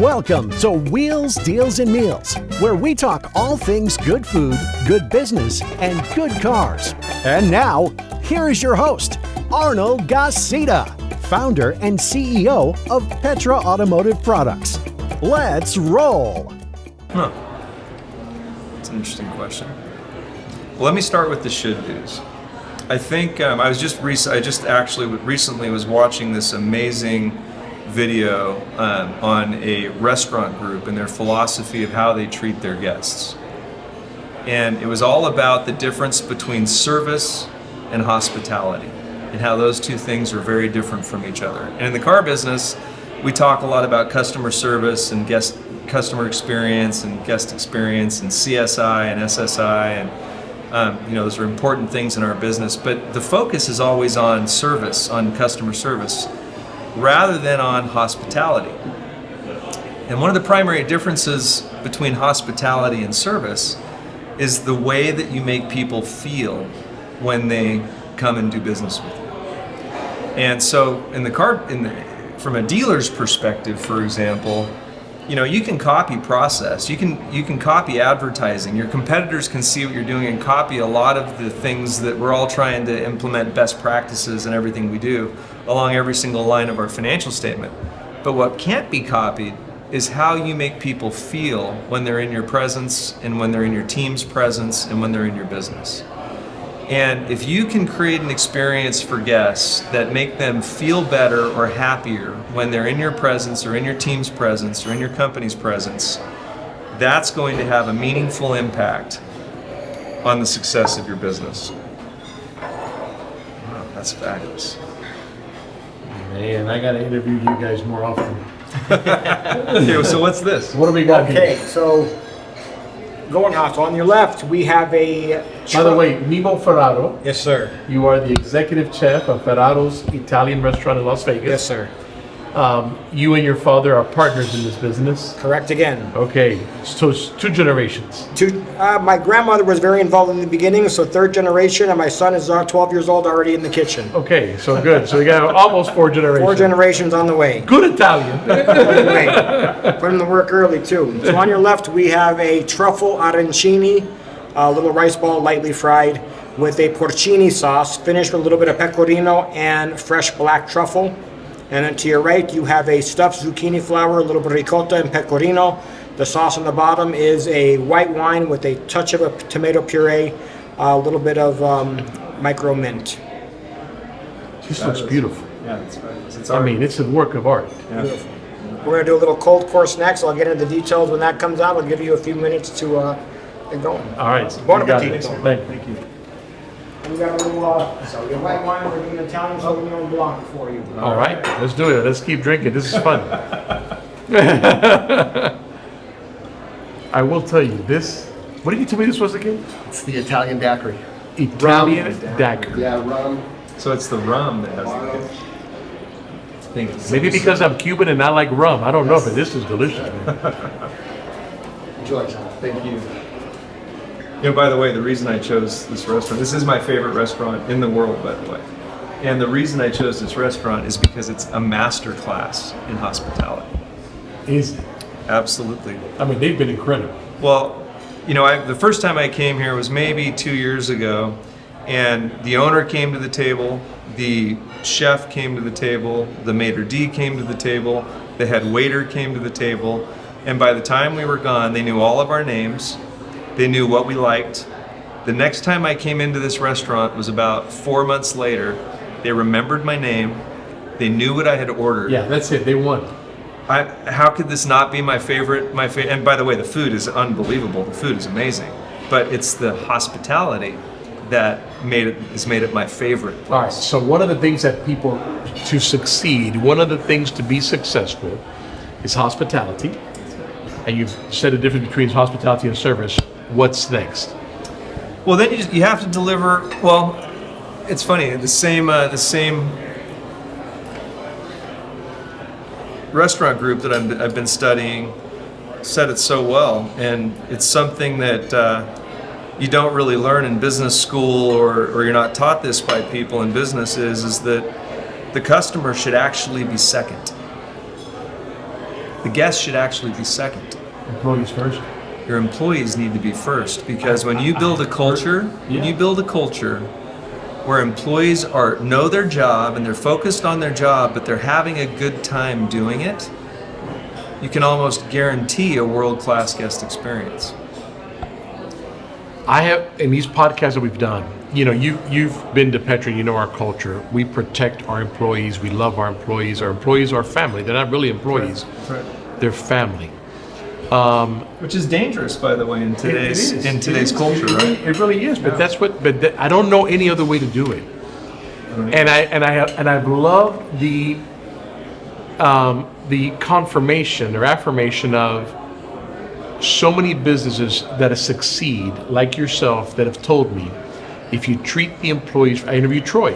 Welcome to Wheels, Deals, and Meals, where we talk all things good food, good business, and good cars. And now, here is your host, Arnold Gasita, founder and CEO of Petra Automotive Products. Let's roll. That's an interesting question. Well, let me start with the should-dos. I think I just actually recently was watching this amazing video on a restaurant group and their philosophy of how they treat their guests. And it was all about the difference between service and hospitality and how those two things are very different from each other. And in the car business, we talk a lot about customer service and customer experience and guest experience and CSI and SSI and those are important things in our business, but the focus is always on service, on customer service, rather than on hospitality. And one of the primary differences between hospitality and service is the way that you make people feel when they come and do business with you. And so from a dealer's perspective, for example, you can copy process, you can copy advertising. Your competitors can see what you're doing and copy a lot of the things that we're all trying to implement best practices in everything we do along every single line of our financial statement. But what can't be copied is how you make people feel when they're in your presence and when they're in your team's presence and when they're in your business. And if you can create an experience for guests that make them feel better or happier when they're in your presence or in your team's presence or in your company's presence, that's going to have a meaningful impact on the success of your business. Wow, that's fabulous. Man, I gotta interview you guys more often. Okay, so what's this? What do we got Okay, here? so going hot. So on your left, we have a. By the way, Mimmo Ferraro, Yes, sir. you are the executive chef of Ferraro's Italian restaurant in Las Vegas. Yes, sir. You and your father are partners in this business. Correct again. Okay, so it's two generations. My grandmother was very involved in the beginning, so third generation, and my son is 12 years old, already in the kitchen. Okay, so good. So we got almost four generations. 4 generations on the way. Good Italian. Put in the work early too. So on your left, we have a truffle arancini, a little rice ball lightly fried with a porcini sauce, finished with a little bit of pecorino and fresh black truffle. And then to your right, you have a stuffed zucchini flower, a little bit of ricotta and pecorino. The sauce on the bottom is a white wine with a touch of a tomato puree, a little bit of micro mint. This looks beautiful. Yeah, that's fabulous. It's a work of art. Beautiful. We're going to do a little cold course next. I'll get into the details when that comes out. I'll give you a few minutes to get going. All right. Bon You got appetit. it. Thank you. We got a little your white wine. We're doing Italian Sauvignon Blanc for you. All right, let's do it. Let's keep drinking. This is fun. I will tell you this. What did you tell me this was again? It's the Italian daiquiri. Italian daiquiri. Yeah, rum. So it's the rum that has the kick. Thanks. Maybe because I'm Cuban and I like rum. I don't know, but this is delicious, man. Enjoy, John. Thank you. By the way, the reason I chose this restaurant, this is my favorite restaurant in the world, by the way. And the reason I chose this restaurant is because it's a master class in hospitality. Is it? Absolutely. I mean, they've been incredible. Well, the first time I came here was maybe 2 years ago, and the owner came to the table, the chef came to the table, the maitre d' came to the table, the head waiter came to the table, and by the time we were gone, they knew all of our names. They knew what we liked. The next time I came into this restaurant was about 4 months later. They remembered my name. They knew what I had ordered. Yeah, that's it. They won. How could this not be my favorite? And by the way, the food is unbelievable. The food is amazing. But it's the hospitality that has made it my favorite place. All right, so one of the things that people, to succeed, one of the things to be successful is hospitality. And you've said the difference between hospitality and service. What's next? Well, then you have to deliver. Well, it's funny. The same restaurant group that I've been studying said it so well, and it's something that you don't really learn in business school, or you're not taught this by people in business. Is that the customer should actually be second. The guests should actually be second. Employees first. Your employees need to be first, because when you build a culture, where employees know their job and they're focused on their job, but they're having a good time doing it, you can almost guarantee a world-class guest experience. I have, in these podcasts that we've done, you've been to Petra, you know our culture. We protect our employees. We love our employees. Our employees are family. They're not really employees. Right. They're family. Which is dangerous, by the way, in today's culture, right? It really is. But I don't know any other way to do it. I've loved the confirmation or affirmation of so many businesses that succeed, like yourself, that have told me, if you treat the employees, I interviewed Troy,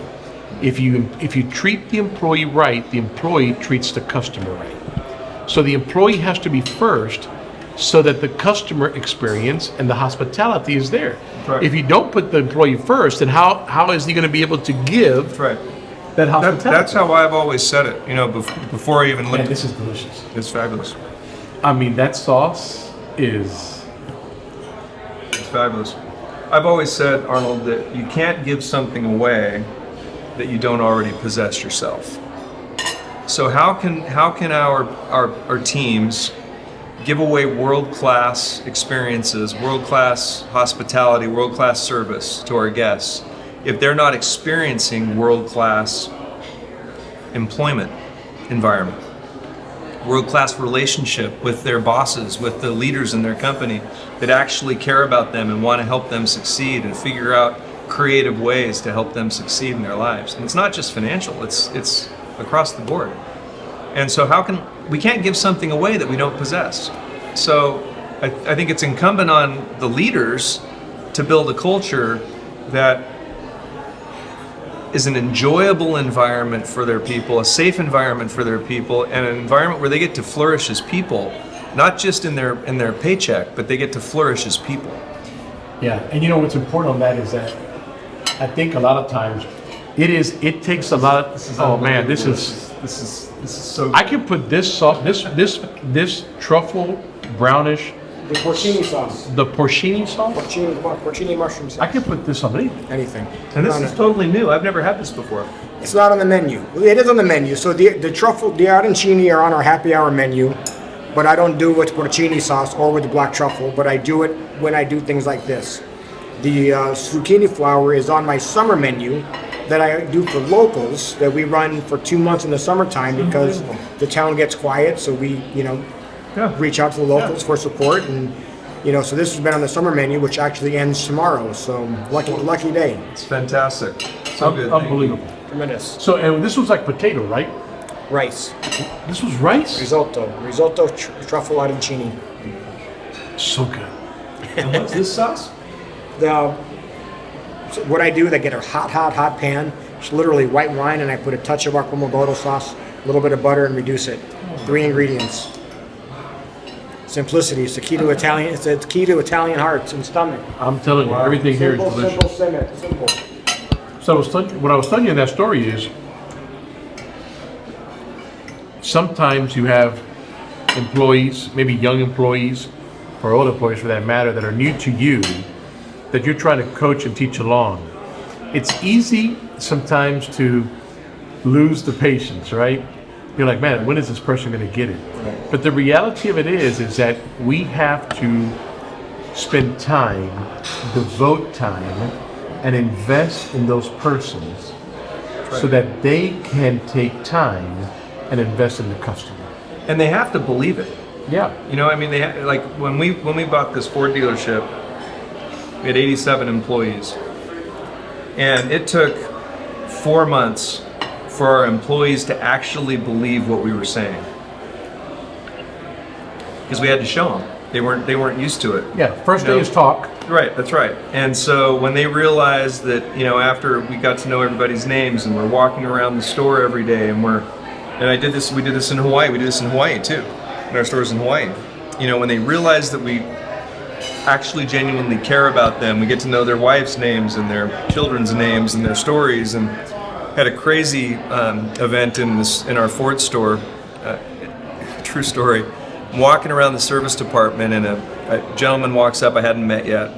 if you treat the employee right, the employee treats the customer right. So the employee has to be first, so that the customer experience and the hospitality is there. Right. If you don't put the employee first, then how is he going to be able to give that hospitality? That's how I've always said it. Before I even looked. Man, this is delicious. It's fabulous. I mean, that sauce is. It's fabulous. I've always said, Arnold, that you can't give something away that you don't already possess yourself. So how can our teams give away world-class experiences, world-class hospitality, world-class service to our guests if they're not experiencing world-class employment environment, world-class relationship with their bosses, with the leaders in their company that actually care about them and want to help them succeed and figure out creative ways to help them succeed in their lives. And it's not just financial, it's across the board. And so we can't give something away that we don't possess. So I think it's incumbent on the leaders to build a culture that is an enjoyable environment for their people, a safe environment for their people, and an environment where they get to flourish as people, not just in their paycheck, but they get to flourish as people. Yeah, and what's important on that is that I think a lot of times it takes a lot. This is so. I can put this sauce, this truffle brownish. The porcini sauce. The porcini sauce. Porcini mushroom sauce. I can put this on anything. And this is totally new. I've never had this before. It's not on the menu. It is on the menu. So the truffle, the arancini are on our happy hour menu, but I don't do it with porcini sauce or with the black truffle. But I do it when I do things like this. The zucchini flour is on my summer menu that I do for locals that we run for 2 months in the summertime because the town gets quiet. So we, reach out to the locals for support, and so this has been on the summer menu, which actually ends tomorrow. So lucky day. It's fantastic. So good. Unbelievable. Tremendous. So, and this was like potato, right? Rice. This was rice? Risotto truffle arancini. So good. And what's this sauce? What I do is I get a hot pan. It's literally white wine, and I put a touch of aquamogoro sauce, a little bit of butter, and reduce it. 3 ingredients. Simplicity. It's the key to Italian. It's the key to Italian hearts and stomach. I'm telling you, everything here is delicious. Simple. So what I was telling you in that story is, sometimes you have employees, maybe young employees, or old employees for that matter, that are new to you, that you're trying to coach and teach along. It's easy sometimes to lose the patience, right? You're like, man, when is this person going to get it? Right. But the reality of it is that we have to spend time, devote time, and invest in those persons so that they can take time and invest in the customer. And they have to believe it. Yeah. They when we bought this Ford dealership, we had 87 employees, and it took 4 months for our employees to actually believe what we were saying, because we had to show them. They weren't used to it. Yeah. First day is talk. Right. That's right. And so when they realized that, after we got to know everybody's names and we're walking around the store every day, and we did this in Hawaii. We did this in Hawaii too, in our stores in Hawaii. When they realized that we actually genuinely care about them, we get to know their wives' names and their children's names and their stories, and had a crazy event in our Ford store. True story. I'm walking around the service department, and a gentleman walks up I hadn't met yet.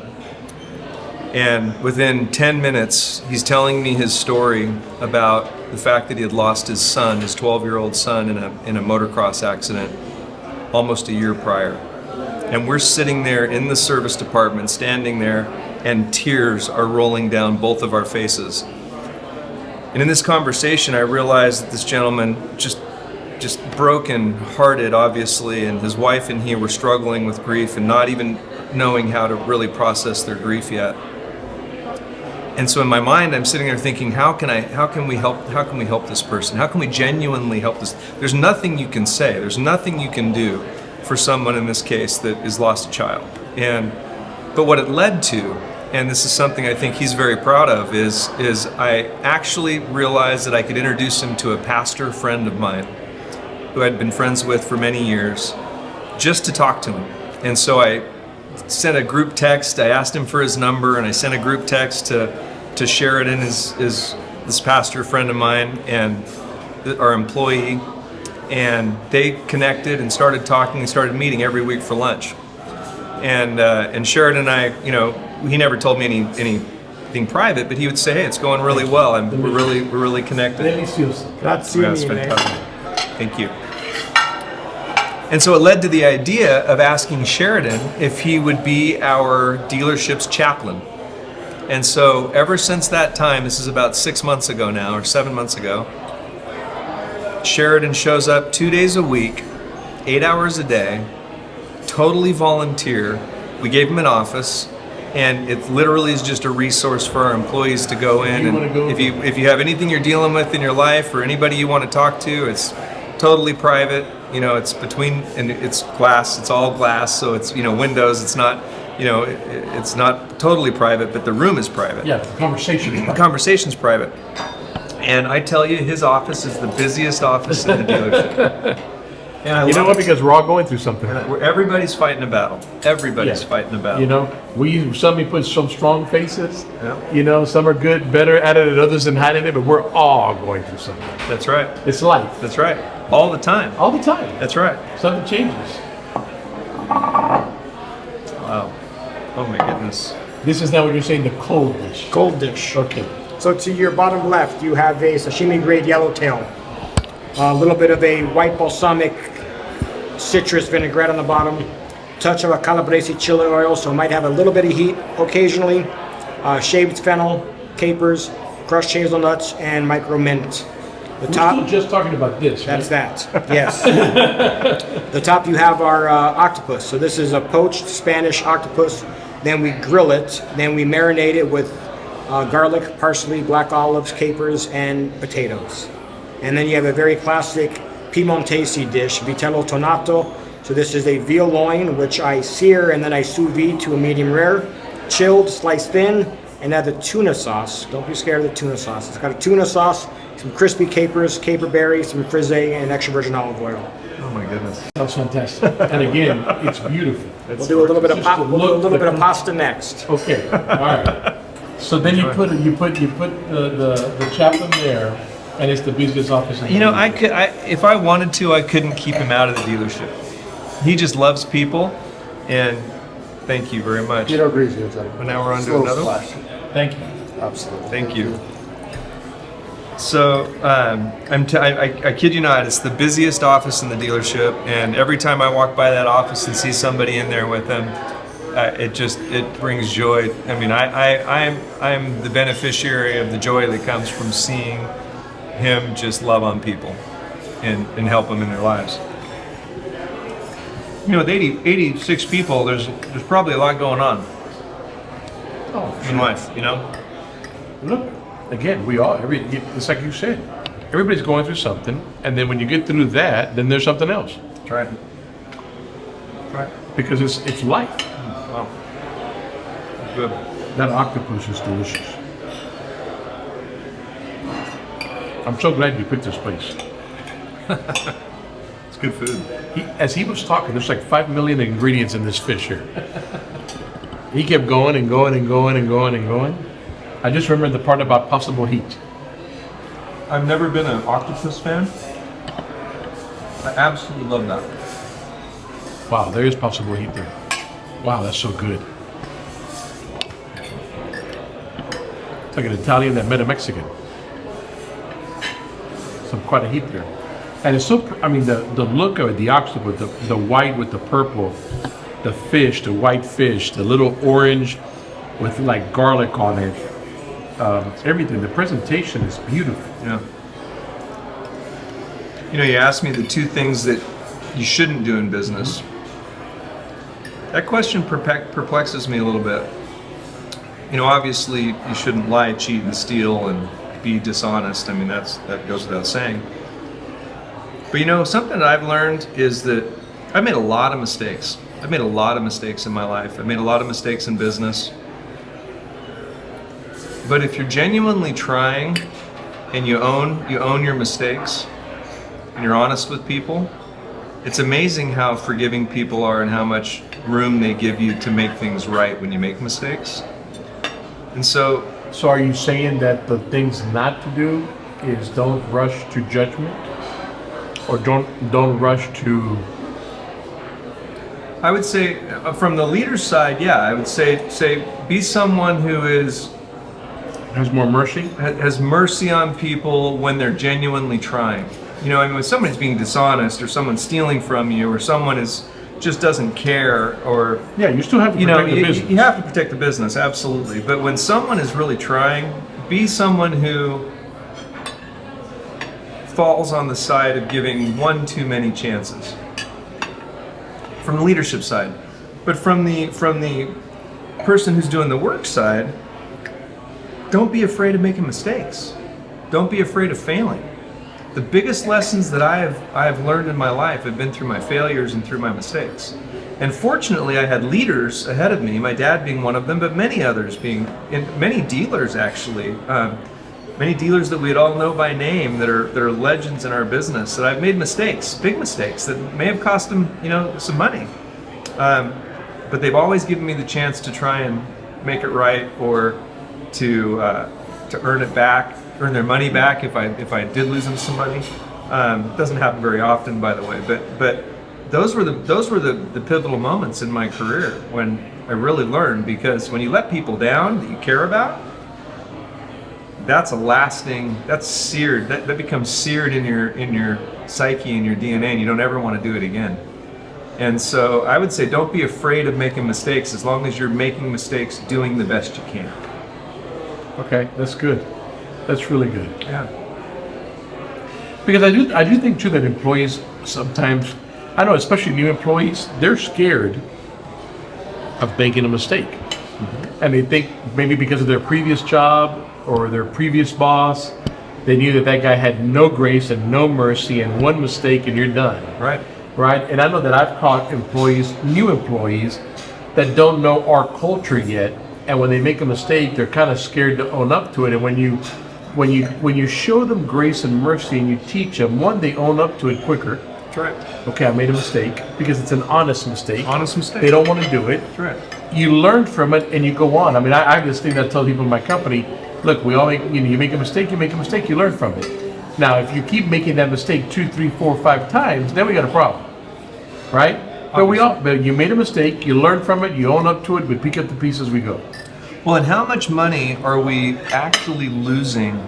And within 10 minutes, he's telling me his story about the fact that he had lost his son, his 12-year-old son, in a motocross accident almost a year prior. And we're sitting there in the service department, standing there, and tears are rolling down both of our faces. And in this conversation, I realized that this gentleman, just broken-hearted, obviously, and his wife and he were struggling with grief and not even knowing how to really process their grief yet. And so in my mind, I'm sitting there thinking, how can we help this person? How can we genuinely help this? There's nothing you can say. There's nothing you can do for someone in this case that has lost a child. But what it led to, and this is something I think he's very proud of, is I actually realized that I could introduce him to a pastor friend of mine who I'd been friends with for many years, just to talk to him. And so I sent a group text. I asked him for his number, and I sent a group text to Sheridan, this pastor friend of mine, and our employee, and they connected and started talking and started meeting every week for lunch. And Sheridan and I, he never told me anything private, but he would say, "Hey, it's going really well. We're really connected." Grazie That's mille. fantastic. Thank you. And so it led to the idea of asking Sheridan if he would be our dealership's chaplain. And so ever since that time, this is about 6 months ago now, or 7 months ago, Sheridan shows up 2 days a week, 8 hours a day, totally volunteer. We gave him an office, and it literally is just a resource for our employees to go in. And if you have anything you're dealing with in your life or anybody you want to talk to, it's totally private. It's between, and it's glass, it's all glass, so it's, windows, it's not, it's not totally private, but the room is private. Yeah, the conversation is The conversation's private. And I tell you, his office is the busiest office in the dealership. And I You know love what? it. Because we're all going through something. Where everybody's fighting a battle. Everybody's Yeah. fighting a battle. Some put some strong faces. Yeah. Some are good, better at it, and others than hiding it. But we're all going through something. That's right. It's life, That's right. All the time. all the time. That's right. Something changes. Wow. Oh my goodness. This is now what you're saying, the cold dish. Cold dish. Okay. So to your bottom left, you have a sashimi grade yellowtail. A little bit of a white balsamic citrus vinaigrette on the bottom. Touch of a calabrese chili oil, so it might have a little bit of heat occasionally. Shaved fennel, capers, crushed hazelnuts, and micro mint. The We're top. still just talking about this, right? That's that, yes. The top you have our octopus. So this is a poached Spanish octopus. Then we grill it. Then we marinate it with garlic, parsley, black olives, capers, and potatoes. And then you have a very classic Piemontese dish, vitello tonato. So this is a veal loin, which I sear and then I sous vide to a medium rare, chilled, sliced thin, and add the tuna sauce. Don't be scared of the tuna sauce. It's got a tuna sauce, some crispy capers, caper berries, some frisee, and extra virgin olive oil. Oh my goodness. That's fantastic. And again, it's beautiful. We'll do a little bit of Just to we'll do a look little bit of the- pasta next. Okay. All right. So then you put the chaplain there, and it's the busiest office. In the world. If I wanted to, I couldn't keep him out of the dealership. He just loves people, and thank you very much. Piero Grigio, Tony. Well, now we're on to Slow another one. splash. Thank you. Absolutely. Thank you. So I kid you not, it's the busiest office in the dealership, and every time I walk by that office and see somebody in there with them, it brings joy. I mean, I'm the beneficiary of the joy that comes from seeing him just love on people and help them in their lives. With 86 people, there's probably a lot going on in life, Look, again, it's like you said, everybody's going through something, and then when you get through that, then there's something else. That's right. Right. Because it's life. Wow. Good. That octopus is delicious. I'm so glad you picked this place. It's good food. As he was talking, there's like 5 million ingredients in this fish here. He kept going and going and going and going and going. I just remember the part about possible heat. I've never been an octopus fan. I absolutely love that. Wow, there is possible heat there. Wow, that's so good. It's like an Italian that met a Mexican. Some quite a heat there. And it's so, I mean, the look of it, the octopus, the white with the purple, the fish, the white fish, the little orange with like garlic on it, everything. The presentation is beautiful. Yeah. You know, you asked me the two things that you shouldn't do in business. That question perplexes me a little bit. You know, obviously you shouldn't lie, cheat, and steal and be dishonest. I mean, that goes without saying. But you know, something that I've learned is that I've made a lot of mistakes. I've made a lot of mistakes in my life. I've made a lot of mistakes in business. But if you're genuinely trying and you own your mistakes and you're honest with people, it's amazing how forgiving people are and how much room they give you to make things right when you make mistakes. And so are you saying that the things not to do is don't rush to judgment, or don't rush to? I would say, from the leader's side, yeah, I would say be someone who Has more mercy? has mercy on people when they're genuinely trying. You know, I mean, when somebody's being dishonest, or someone's stealing from you, or someone just doesn't care, or Yeah, you still have to you know, protect the business. you have to protect the business, absolutely. But when someone is really trying, be someone who falls on the side of giving one too many chances. From the leadership side, but from the person who's doing the work side, don't be afraid of making mistakes. Don't be afraid of failing. The biggest lessons that I have learned in my life have been through my failures and through my mistakes. And fortunately, I had leaders ahead of me, my dad being one of them, but many others and many dealers actually, many dealers that we'd all know by name that are legends in our business, that I've made mistakes, big mistakes that may have cost them, you know, some money. But they've always given me the chance to try and make it right, or to earn it back, earn their money back if I did lose them some money. It doesn't happen very often, by the way, but those were the pivotal moments in my career when I really learned, because when you let people down that you care about, that's seared, that becomes seared in your psyche and your DNA, and you don't ever want to do it again. And so I would say, don't be afraid of making mistakes, as long as you're making mistakes doing the best you can. Okay, that's good. That's really good. Yeah. Because I do think too that employees sometimes, I know, especially new employees, they're scared of making a mistake. Mm-hmm. And they think maybe because of their previous job or their previous boss, they knew that guy had no grace and no mercy, and one mistake and you're done. Right. Right? And I know that I've caught new employees that don't know our culture yet, and when they make a mistake, they're kind of scared to own up to it. And when you show them grace and mercy and you teach them, one, they own up to it quicker. That's right. Okay, I made a mistake, because it's an honest mistake. Honest mistake. They don't want to do it. That's right. You learn from it and you go on. I mean, I have this thing that I tell people in my company, look, we all make, you make a mistake, you learn from it. Now, if you keep making that mistake 2, 3, 4, 5 times, then we got a problem, right? But you made a mistake, you learn from it, you own up to it, we pick up the pieces, we go. Well, and how much money are we actually losing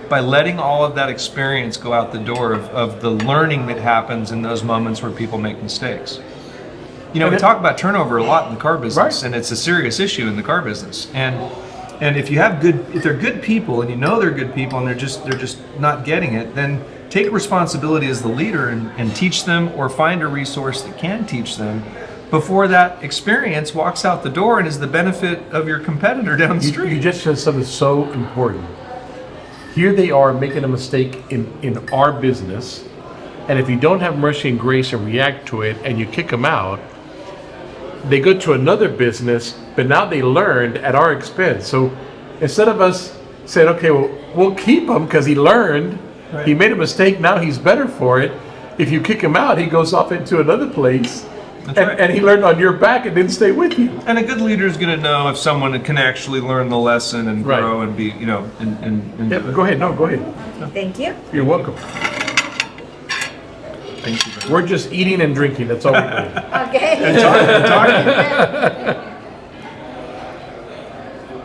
by letting all of that experience go out the door of the learning that happens in those moments where people make mistakes? You know, we talk about turnover a lot in the car business, right, and it's a serious issue in the car business. And if they're good people, and you know they're good people, and they're just not getting it, then take responsibility as the leader and teach them, or find a resource that can teach them before that experience walks out the door and is the benefit of your competitor down the street. You just said something so important. Here they are making a mistake in our business, and if you don't have mercy and grace and react to it and you kick them out, they go to another business, but now they learned at our expense. So instead of us saying, okay, well, we'll keep him because he learned, right, he made a mistake, now he's better for it. If you kick him out, he goes off into another place. And he learned on your back and didn't stay with you. And a good leader is going to know if someone can actually learn the lesson and grow, right, and be, you know, and go ahead. No, go ahead. Thank you. You're welcome. Thank you very much. We're just eating and drinking. That's all we're doing. Okay.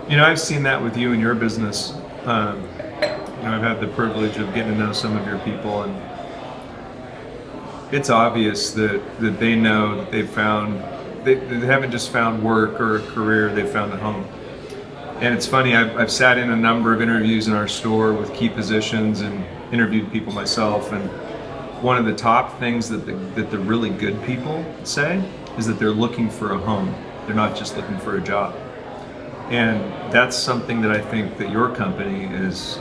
You know, I've seen that with you and your business. I've had the privilege of getting to know some of your people, and it's obvious that they know that they haven't just found work or a career, they've found a home. And it's funny, I've sat in a number of interviews in our store with key positions and interviewed people myself, and one of the top things that the really good people say is that they're looking for a home. They're not just looking for a job. And that's something that I think that your company is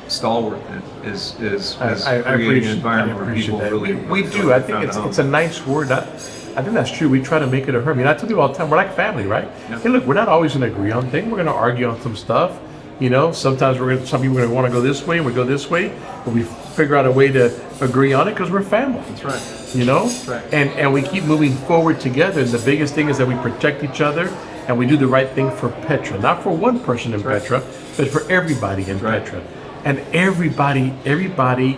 stalwart in, is creating an environment where people that. really We do. I think it's a nice word. I think that's true. We try to make it a home. I tell people all the time, we're like family, right? Yeah. Hey, look, we're not always going to agree on things. We're going to argue on some stuff. Sometimes some people are going to want to go this way and we go this way, but we figure out a way to agree on it because we're family. That's right. That's right. And we keep moving forward together. And the biggest thing is that we protect each other and we do the right thing for Petra, not for one person in Petra, but for everybody in Petra. And everybody, we do.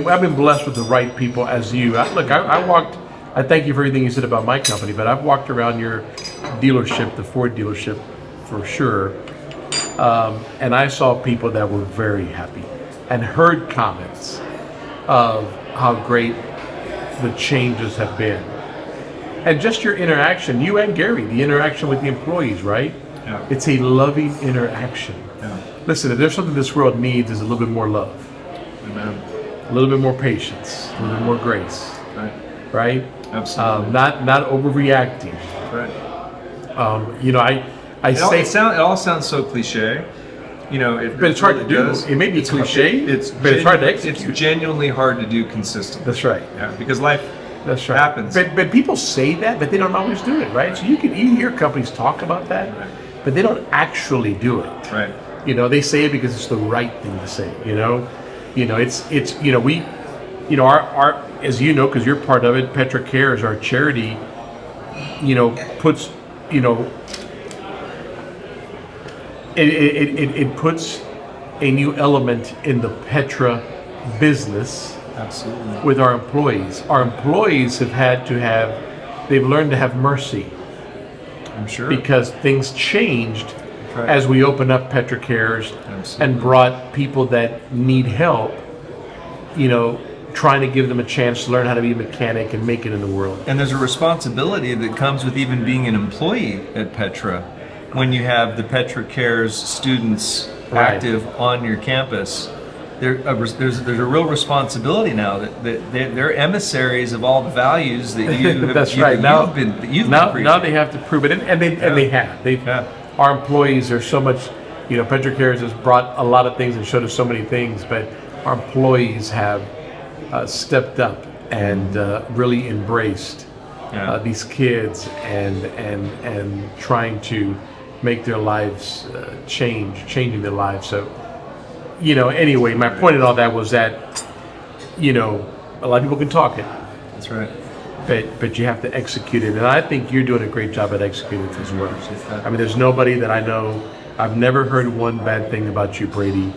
I've been blessed with the right people as you. I thank you for everything you said about my company, but I've walked around your dealership, the Ford dealership, for sure. And I saw people that were very happy and heard comments of how great the changes have been. And just your interaction, you and Gary, the interaction with the employees, right? Yeah. It's a loving interaction. Yeah. Listen, if there's something this world needs, is a little bit more love, Amen. a little bit more patience, a little bit more grace, Right. right? Absolutely. Not overreacting. Right. It It all sounds so cliche. but it's hard to do. does. It may be cliche, but it's hard to execute. It's genuinely hard to do consistently. That's right. Yeah, because life That's right. happens. But people say that, but they don't always do it, right? So you hear companies talk about that, Right. but they don't actually do it. Right. They say it because it's the right thing to say. Our as you know, because you're part of it, Petra Cares, our charity, puts it puts a new element in the Petra business. Absolutely. With our employees. Our employees they've learned to have mercy I'm sure. because things changed Right. as we opened up Petra Cares Absolutely. and brought people that need help, trying to give them a chance to learn how to be a mechanic and make it in the world. And there's a responsibility that comes with even being an employee at Petra when you have the Petra Cares students Right. active on your campus. There's a real responsibility now that they're emissaries of all the values that you have, That's you, right. that you've Now been they have to prove it, and they have. Our employees are so much. Petra Cares has brought a lot of things and showed us so many things, but our employees have stepped up and really embraced these kids and trying to make their lives changing their lives. So, anyway, my point in all that was that, a lot of people can talk it, That's right. but you have to execute it. And I think you're doing a great job at executing it as well. I mean, there's nobody that I know, I've never heard one bad thing about you, Brady.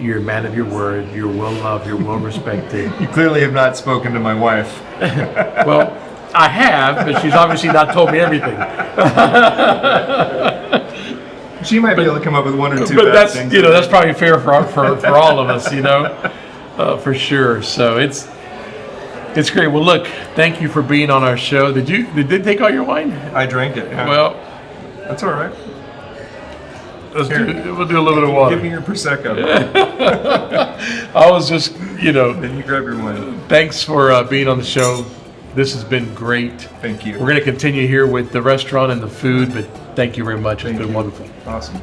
You're a man of your word. You're well loved. You're well respected. You clearly have not spoken to my wife. Well, I have, but she's obviously not told me everything. She might be able to come up with one or two But bad that's things. that's probably fair for all of us, for sure. So it's great. Well, look, thank you for being on our show. Did they take all your wine? I drank it. Yeah. Well, that's all right. we'll do a little bit of water. Give me your prosecco. I was just, Then you grab your wine. thanks for being on the show. This has been great. Thank you. We're going to continue here with the restaurant and the food, but thank you very much. It's been you. wonderful. Awesome.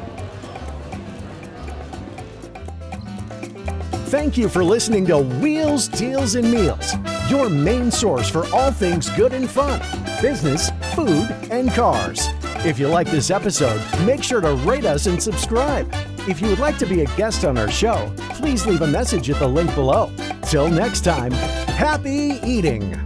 Thank you for listening to Wheels, Deals, and Meals, your main source for all things good and fun, business, food, and cars. If you like this episode, make sure to rate us and subscribe. If you would like to be a guest on our show, please leave a message at the link below. Till next time, happy eating!